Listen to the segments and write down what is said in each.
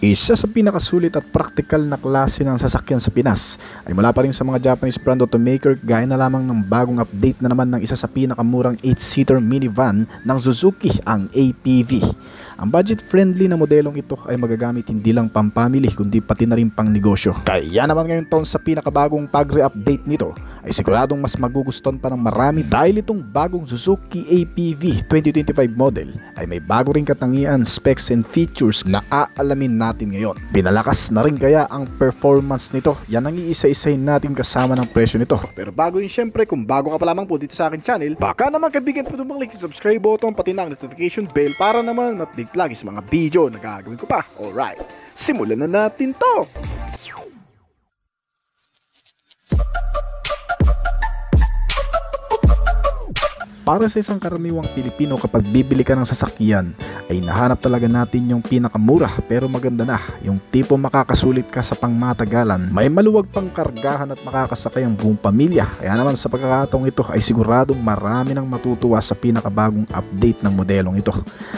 Isa sa pinakasulit at praktikal na klase ng sasakyan sa Pinas ay mula pa rin sa mga Japanese brand automaker gaya na lamang ng bagong update na naman ng isa sa pinakamurang 8-seater minivan ng Suzuki, ang APV. Ang budget-friendly na modelong ito ay magagamit hindi lang pampamili kundi pati na rin pang negosyo. Kaya naman ngayon taon sa pinakabagong pag-re-update nito ay siguradong mas magugustuhan pa ng marami dahil itong bagong Suzuki APV 2025 model ay may bago ring katangian, specs and features na aalamin natin ngayon. Pinalakas na rin kaya ang performance nito? Yan ang iisa-isahin natin kasama ng presyo nito. Pero bago yun, syempre kung bago ka pa lamang po dito sa akin channel, baka naman kaibigan po tumalik sa subscribe button pati na ang notification bell para naman update lagi sa mga video na gagawin ko pa. Alright, simulan na natin to! Para sa isang karaniwang Pilipino, kapag bibili ka ng sasakyan ay nahanap talaga natin yung pinakamura pero maganda na, yung tipo makakasulit ka sa pangmatagalan, may maluwag pang kargahan at makakasakay ang buong pamilya. Kaya naman sa pagkakataong ito ay siguradong marami nang matutuwa sa pinakabagong update ng modelong ito,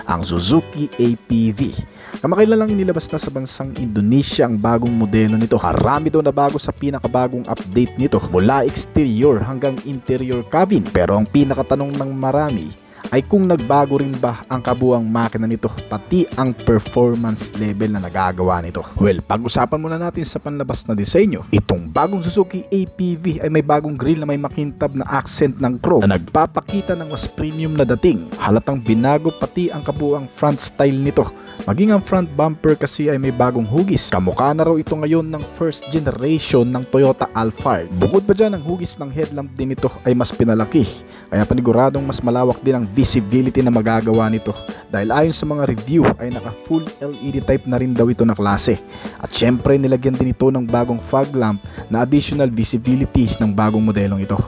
ang Suzuki APV. Kamakailan lang inilabas na sa bansang Indonesia ang bagong modelo nito. Marami daw na bago sa pinakabagong update nito, mula exterior hanggang interior cabin. Pero ang pinakatanong ng marami ay kung nagbago rin ba ang kabuuang makina nito, pati ang performance level na nagagawa nito. Well, pag-usapan muna natin sa panlabas na disenyo. Itong bagong Suzuki APV ay may bagong grille na may makintab na accent ng chrome na nagpapakita ng mas premium na dating. Halatang binago pati ang kabuuang front style nito. Maging ang front bumper kasi ay may bagong hugis. Kamukha na raw ito ngayon ng first generation ng Toyota Alphard. Bukod pa dyan, ang hugis ng headlamp din ito ay mas pinalaki. Kaya paniguradong mas malawak din ang visibility na magagawa nito. Dahil ayon sa mga review ay naka full LED type na rin daw ito na klase. At syempre nilagyan din ito ng bagong fog lamp na additional visibility ng bagong modelong ito.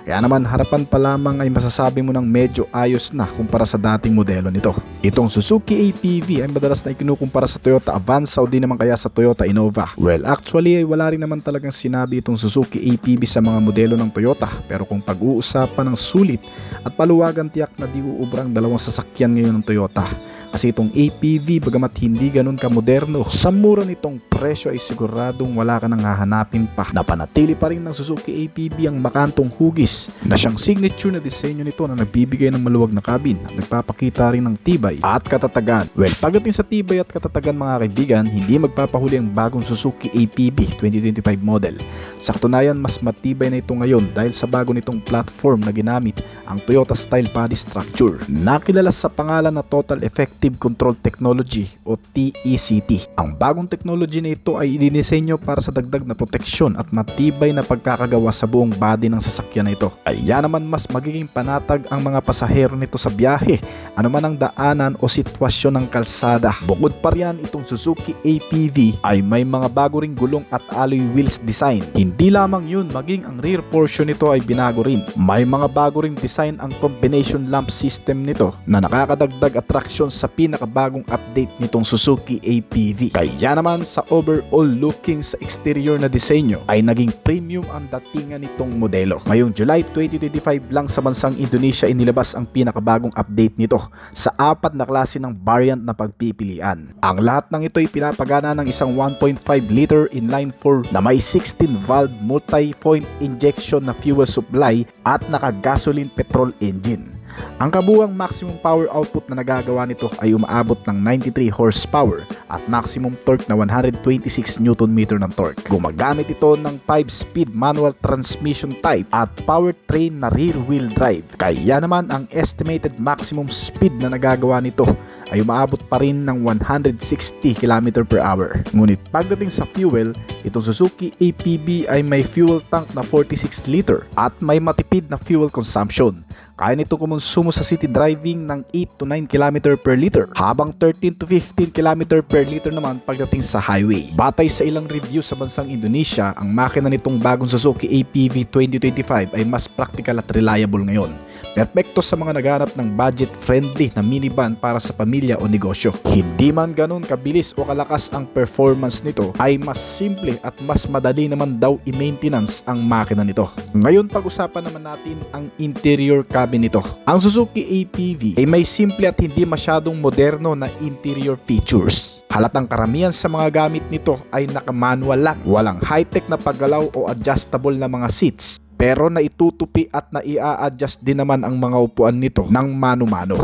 Kaya naman harapan pa lamang ay masasabi mo ng medyo ayos na kumpara sa dating modelo nito. Itong Suzuki APV ay madalas na ikinukumpara sa Toyota Avanza o di naman kaya sa Toyota Innova. Well, actually ay wala rin naman talagang sinabi itong Suzuki APV sa mga modelo ng Toyota. Pero kung pag-uusapan ng sulit at paluwagan, tiyak na di uubra ang dalawang sasakyan ngayon ng Toyota. Kasi itong APV, bagamat hindi ganun kamoderno, sa mura nitong presyo ay siguradong wala ka nang hahanapin pa. Napanatili pa rin ng Suzuki APV ang makantong hugis na siyang signature na disenyo nito na nagbibigay ng maluwag na cabin at nagpapakita rin ng tibay at katatagan. Well, pagdating sa tibay at katatagan mga kaibigan, hindi magpapahuli ang bagong Suzuki APV 2025 model. Sa katunayan, mas matibay na ito ngayon dahil sa bago nitong platform na ginamit, ang Toyota style body structure, nakilala sa pangalan na Total Effective Control Technology o TECT. Ang bagong technology na ito ay idinisenyo para sa dagdag na proteksyon at matibay na pagkakagawa sa buong body ng sasakyan na ito. Kaya naman mas magiging panatag ang mga pasahero nito sa biyahe, anuman ang daanan o sitwasyon ng kalsada. Bukod pa riyan, itong Suzuki APV ay may mga bago ring gulong at alloy wheels design. Hindi lamang yun, maging ang rear portion nito ay binago rin. May mga bago ring design ang combination lamp system nito na nakakadagdag atraksyon sa pinakabagong update nitong Suzuki APV. Kaya naman sa overall looking sa exterior na disenyo ay naging premium ang datingan nitong modelo. Ngayong July 2025 lang sa bansang Indonesia inilabas ang pinakabagong update nito sa 4 na klase ng variant na pagpipilian. Ang lahat ng ito ay pinapagana ng isang 1.5 liter inline 4 na may 16 valve multi-point injection na fuel supply at naka-gasoline petrol engine. Ang kabuuang maximum power output na nagagawa nito ay umaabot ng 93 horsepower at maximum torque na 126 Nm ng torque. Gumagamit ito ng 5-speed manual transmission type at powertrain na rear wheel drive. Kaya naman ang estimated maximum speed na nagagawa nito ay umaabot pa rin ng 160 km/h. Ngunit pagdating sa fuel, itong Suzuki APV ay may fuel tank na 46 liter at may matipid na fuel consumption. Kaya nito kumonsumo sa city driving ng 8 to 9 km per liter, habang 13 to 15 km per liter naman pagdating sa highway. Batay sa ilang review sa bansang Indonesia, ang makina nitong bagong Suzuki APV 2025 ay mas practical at reliable ngayon. Perpekto sa mga naghahanap ng budget-friendly na minivan para sa pamilya pamilya o negosyo. Hindi man ganun kabilis o kalakas ang performance nito, ay mas simple at mas madali naman daw i-maintenance ang makina nito. Ngayon pag-usapan naman natin ang interior cabin nito. Ang Suzuki APV ay may simple at hindi masyadong moderno na interior features. Halatang karamihan sa mga gamit nito ay naka-manual lang, walang high-tech na paggalaw o adjustable na mga seats. Pero naitutupi at naia-adjust din naman ang mga upuan nito ng mano-mano.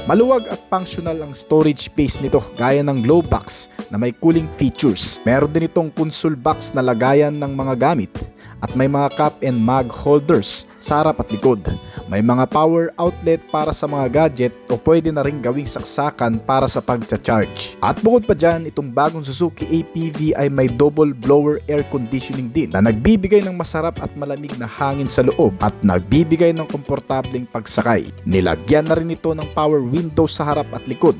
Maluwag at functional ang storage space nito gaya ng glove box na may cooling features. Meron din itong console box na lagayan ng mga gamit at may mga cup and mug holders sa harap at likod. May mga power outlet para sa mga gadget o pwede na rin gawing saksakan para sa pagcha-charge. At bukod pa dyan, itong bagong Suzuki APV ay may double blower air conditioning din na nagbibigay ng masarap at malamig na hangin sa loob at nagbibigay ng komportableng pagsakay. Nilagyan na rin ito ng power windows sa harap at likod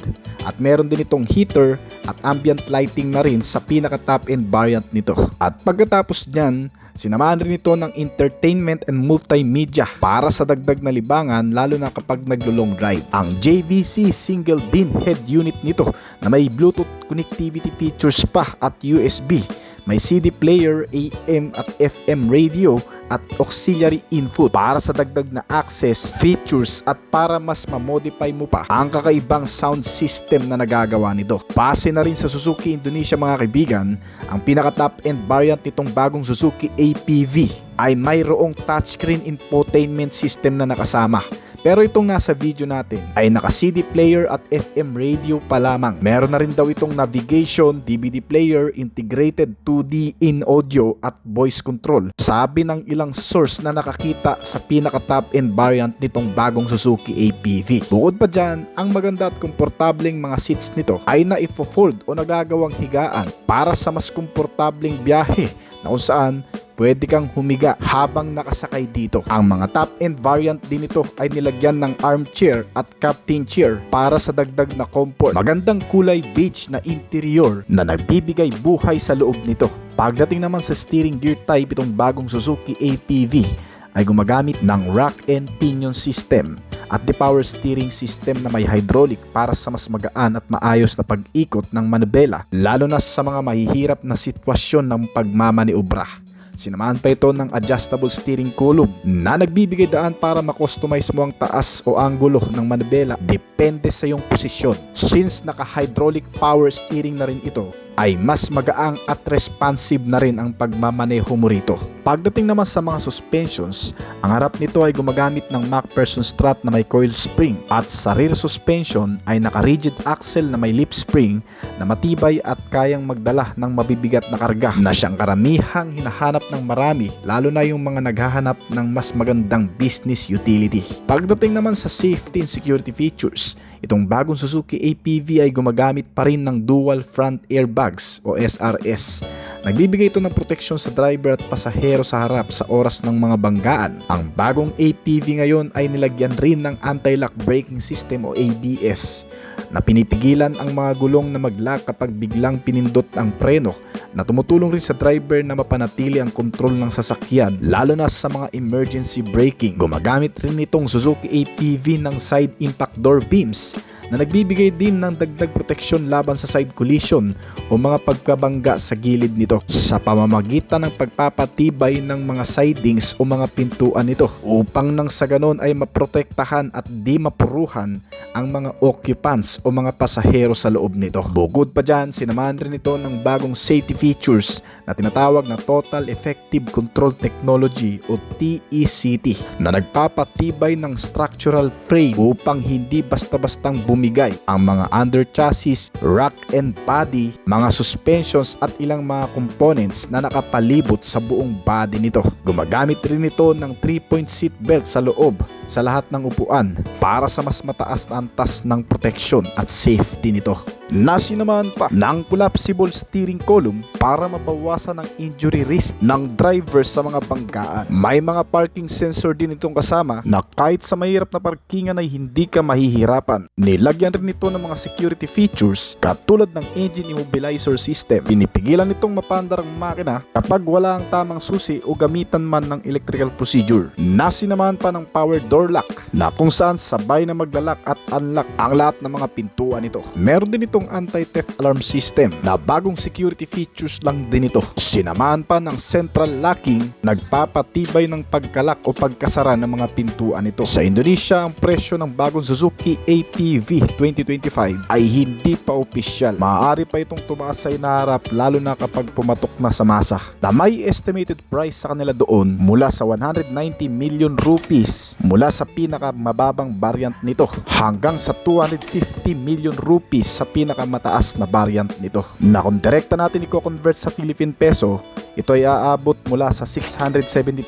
at meron din itong heater at ambient lighting na rin sa pinaka top end variant nito. At pagkatapos dyan, sinamahan rin ito ng entertainment and multimedia para sa dagdag na libangan lalo na kapag naglo-long drive. Ang JVC single bin head unit nito na may Bluetooth connectivity features pa at USB, may CD player, AM at FM radio at auxiliary input para sa dagdag na access, features at para mas ma-modify mo pa ang kakaibang sound system na nagagawa nito. Base na rin sa Suzuki Indonesia mga kaibigan, ang pinaka top end variant nitong bagong Suzuki APV ay mayroong touchscreen infotainment system na nakasama. Pero itong nasa video natin ay naka CD player at FM radio pa lamang. Meron na rin daw itong navigation, DVD player, integrated 2D in audio at voice control. Sabi ng ilang source na nakakita sa pinaka top end variant nitong bagong Suzuki APV. Bukod pa dyan, ang maganda at komportableng mga seats nito ay na-fold o nagagawang higaan para sa mas komportableng biyahe na kung saan pwede kang humiga habang nakasakay dito. Ang mga top-end variant din ito ay nilagyan ng armchair at captain chair para sa dagdag na comfort. Magandang kulay beige na interior na nagbibigay buhay sa loob nito. Pagdating naman sa steering gear type, itong bagong Suzuki APV ay gumagamit ng rack and pinion system at the power steering system na may hydraulic para sa mas magaan at maayos na pag-ikot ng manubela lalo na sa mga mahihirap na sitwasyon ng pagmamaniobra. Sinamahan pa ito ng adjustable steering column na nagbibigay daan para makustomize mo ang taas o anggulo ng manubela depende sa iyong posisyon. Since naka-hydraulic power steering na rin ito, ay mas magaang at responsive na rin ang pagmamaneho mo rito. Pagdating naman sa mga suspensions, ang harap nito ay gumagamit ng MacPherson strut na may coil spring at sa rear suspension ay naka-rigid axle na may lip spring na matibay at kayang magdala ng mabibigat na karga na siyang karamihang hinahanap ng marami lalo na yung mga naghahanap ng mas magandang business utility. Pagdating naman sa safety and security features, itong bagong Suzuki APV ay gumagamit pa rin ng dual front airbags o SRS. Nagbibigay ito ng proteksyon sa driver at pasahero sa harap sa oras ng mga banggaan. Ang bagong APV ngayon ay nilagyan rin ng anti-lock braking system o ABS na pinipigilan ang mga gulong na mag-lock kapag biglang pinindot ang preno na tumutulong rin sa driver na mapanatili ang kontrol ng sasakyan lalo na sa mga emergency braking. Gumagamit rin itong Suzuki APV ng side impact door beams na nagbibigay din ng dagdag proteksyon laban sa side collision o mga pagkabangga sa gilid nito sa pamamagitan ng pagpapatibay ng mga sidings o mga pintuan nito upang nang sa ganon ay maprotektahan at di mapuruhan ang mga occupants o mga pasahero sa loob nito. Bukod pa dyan, sinamahan rin ito ng bagong safety features na tinatawag na Total Effective Control Technology o TECT na nagpapatibay ng structural frame upang hindi basta-bastang bumigay ang mga under chassis, rack and body, mga suspensions at ilang mga components na nakapalibot sa buong body nito. Gumagamit rin ito ng 3-point seat belt sa loob sa lahat ng upuan para sa mas mataas na antas ng proteksyon at safety nito. Nasinamahan pa ng collapsible steering column para mabawasan ang injury risk ng driver sa mga banggaan. May mga parking sensor din itong kasama na kahit sa mahirap na parkingan ay hindi ka mahihirapan. Nilagyan rin ito ng mga security features katulad ng engine immobilizer system. Pinipigilan itong mapandar ang makina kapag wala ang tamang susi o gamitan man ng electrical procedure. Nasinamahan pa ng power door lock na kung saan sabay na maglalak at unlock ang lahat ng mga pintuan nito. Meron din itong anti-theft alarm system na bagong security features lang din ito. Sinamahan pa ng central locking, nagpapatibay ng pagkalak o pagkasara ng mga pintuan nito. Sa Indonesia, ang presyo ng bagong Suzuki APV 2025 ay hindi pa opisyal. Maaari pa itong tumaas sa inaharap lalo na kapag pumatok na sa masa, na may estimated price sa kanila doon mula sa 190 million rupees mula sa pinakamababang variant nito hanggang sa 250 million rupees sa pinakamataas na variant nito, na kung direkta natin i-convert sa Philippine peso, ito ay aabot mula sa 672,000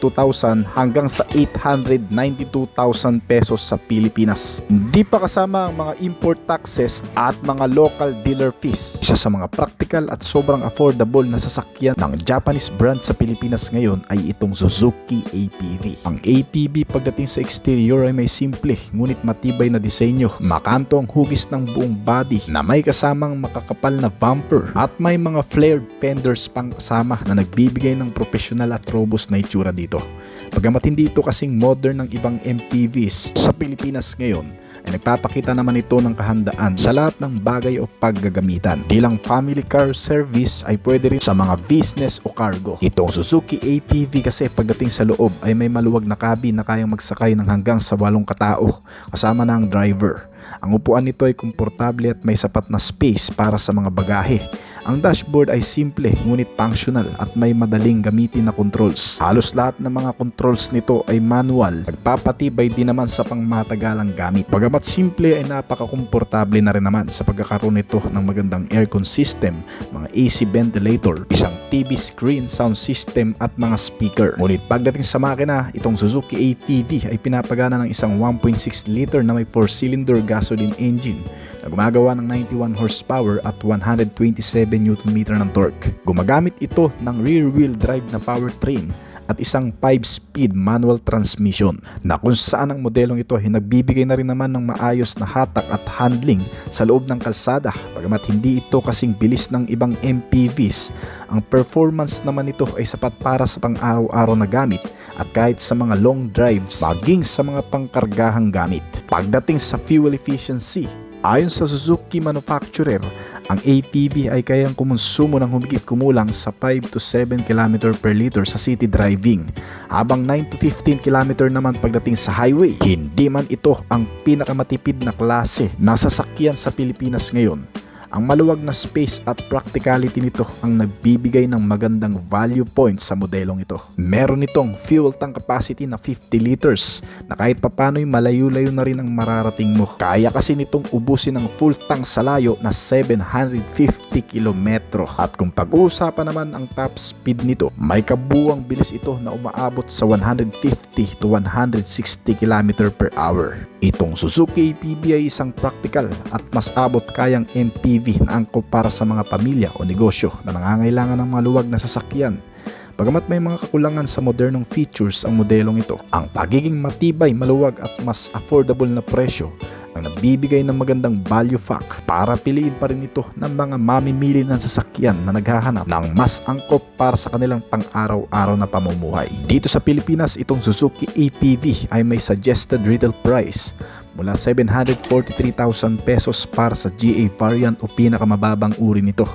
hanggang sa 892,000 pesos sa Pilipinas. Hindi pa kasama ang mga import taxes at mga local dealer fees. Isa sa mga practical at sobrang affordable na sasakyan ng Japanese brand sa Pilipinas ngayon ay itong Suzuki APV. Ang APV pagdating sa exterior ay may simple ngunit matibay na disenyo. Makanto ang hugis ng buong body na may kasamang makakapal na bumper at may mga flared fenders pang kasama na nagbibigay ng professional at robust na itsura dito. Bagamat hindi ito kasing modern ng ibang MPVs sa Pilipinas ngayon, ay nagpapakita naman ito ng kahandaan sa lahat ng bagay o paggagamitan. Di lang family car service ay pwede rin sa mga business o cargo. Itong Suzuki APV kasi pagdating sa loob ay may maluwag na cabin na kayang magsakay ng hanggang sa 8 katao kasama na ang driver. Ang upuan nito ay komportable at may sapat na space para sa mga bagahe. Ang dashboard ay simple ngunit functional at may madaling gamitin na controls. Halos lahat ng mga controls nito ay manual. Nagpapatibay din naman sa pangmatagalang gamit. Bagamat simple ay napaka-komportable na rin naman sa pagkakaroon nito ng magandang aircon system, mga AC ventilator, isang TV screen, sound system at mga speaker. Ngunit pagdating sa makina, itong Suzuki ATV ay pinapagana ng isang 1.6 liter na may 4-cylinder gasoline engine na gumagawa ng 91 horsepower at 127 Nm ng torque. Gumagamit ito ng rear-wheel drive na powertrain at isang 5-speed manual transmission na kung saan ang modelong ito ay nagbibigay na rin naman ng maayos na hatak at handling sa loob ng kalsada. Bagamat hindi ito kasing bilis ng ibang MPVs, ang performance naman ito ay sapat para sa pang-araw-araw na gamit at kahit sa mga long drives maging sa mga pangkargahang gamit. Pagdating sa fuel efficiency, ayon sa Suzuki manufacturer, ang ATV ay kayang kumonsumo ng humigit kumulang sa 5 to 7 km per liter sa city driving, habang 9 to 15 km naman pagdating sa highway. Hindi man ito ang pinakamatipid na klase na sasakyan sa Pilipinas ngayon. Ang maluwag na space at practicality nito ang nagbibigay ng magandang value points sa modelong ito. Meron itong fuel tank capacity na 50 liters na kahit papano'y malayo-layo na rin ang mararating mo. Kaya kasi nitong ubusin ng full tank sa layo na 750 kilometro. At kung pag-uusapan naman ang top speed nito, may kabuuang bilis ito na umaabot sa 150 to 160 km per hour. Itong Suzuki APV ay isang practical at mas abot kayang MPV na angkop para sa mga pamilya o negosyo na nangangailangan ng maluwag na sasakyan. Bagamat may mga kakulangan sa modernong features ang modelong ito, ang pagiging matibay, maluwag at mas affordable na presyo ang nagbibigay ng magandang value fact para piliin pa rin ito ng mga mamimili ng sasakyan na naghahanap ng mas angkop para sa kanilang pang-araw-araw na pamumuhay. Dito sa Pilipinas, itong Suzuki APV ay may suggested retail price mula 743,000 pesos para sa GA variant o pinakamababang uri nito.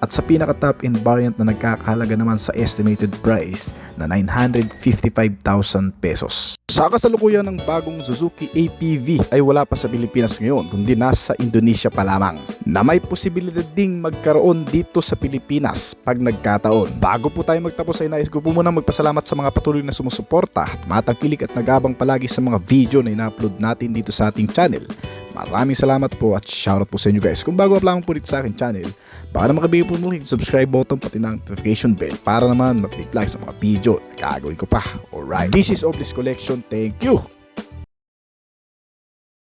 At sa pinaka-top end variant na nagkakahalaga naman sa estimated price na 955,000 pesos. Sa kasalukuyan ng bagong Suzuki APV ay wala pa sa Pilipinas ngayon kundi nasa Indonesia pa lamang, na may posibilidad ding magkaroon dito sa Pilipinas pag nagkataon. Bago po tayo magtapos ay nais ko po muna magpasalamat sa mga patuloy na sumusuporta, tumatangkilik at nagabang palagi sa mga video na ina-upload natin dito sa ating channel. Maraming salamat po at shoutout po sa inyo guys. Kung bago pa lang po dito sa aking channel, baka na makabigay po muli subscribe button pati ng notification bell para naman mag-like sa mga video na gagawin ko pa. Alright, this is Oblis Collection. Thank you!